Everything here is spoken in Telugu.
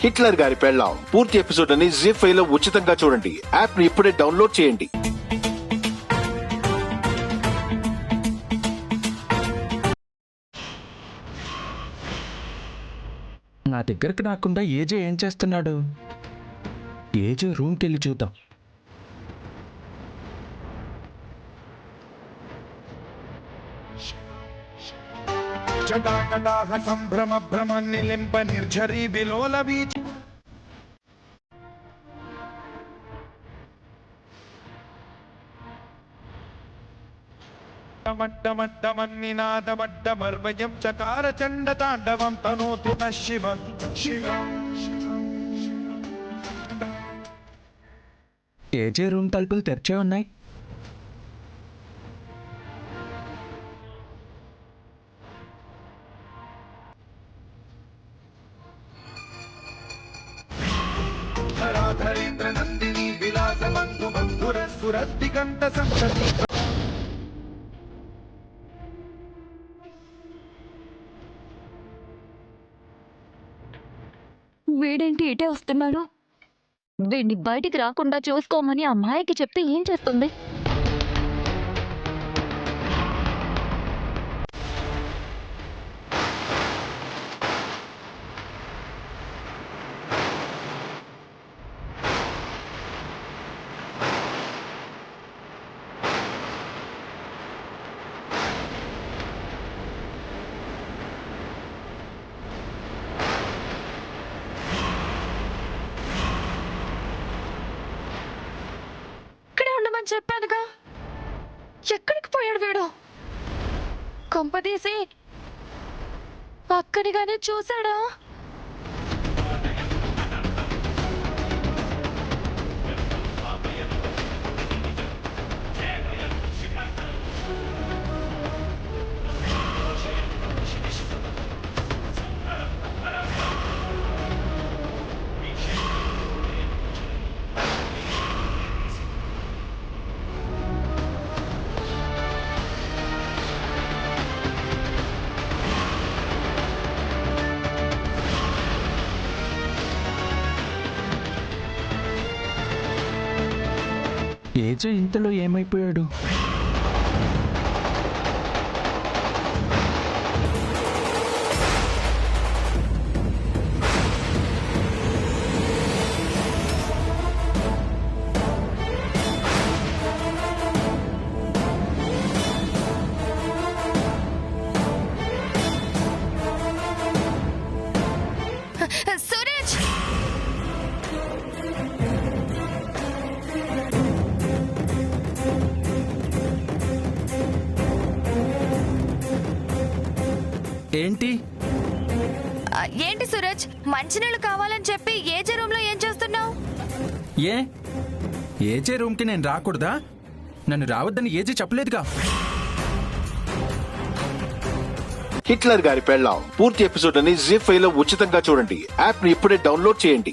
హిట్లర్ గారి పెళ్ళాం పూర్తి ఎపిసోడ్ అని జీ5 లో ఉచితంగా చూడండి. యాప్ ని ఇప్పుడే డౌన్లోడ్ చేయండి. నా దగ్గరకు రాకుండా ఏజే ఏం చేస్తున్నాడు? ఏజే రూమ్కి వెళ్ళి చూద్దాం. జటాకటాహ సంభ్రమ భ్రమ నిలింప నిర్ఝరీ విలోల వీచ మట్టమట్టమన్నినాదమడ్డమర్వయం చకార చండ తాండవం తనోతు న శివ శివ. ఏజే రూమ్ తలుపులు తెరిచే ఉన్నాయి. ధరాధరేంద్ర నందిని విలాస బంధు బంధుర స్ఫురద్దిగంత సంతతి. వీడేంటి ఇటే వస్తున్నాడు? వీడిని బయటికి రాకుండా చూసుకోమని అమ్మాయికి చెప్తే ఏం చేస్తుంది? చెప్పానుగా, ఎక్కడికి పోయాడు వీడు? కొంపదీసి అక్కడిగానే చూశాడా? ఏజే ఇంతలో ఏమైపోయాడు? సూరజ్! ఏంటి ఏంటి సూరజ్, మంచినీళ్ళు కావాలని చెప్పి ఏజే రూమ్ లో ఏం చేస్తున్నావు? ఏజే రూమ్కి నేను రాకూడదా? నన్ను రావద్దని ఏజే చెప్పలేదుగా. హిట్లర్ గారి పెళ్ళాం పూర్తి ఎపిసోడ్ అని జీ5 లో ఉచితంగా చూడండి. యాప్ ని ఇప్పుడే డౌన్లోడ్ చేయండి.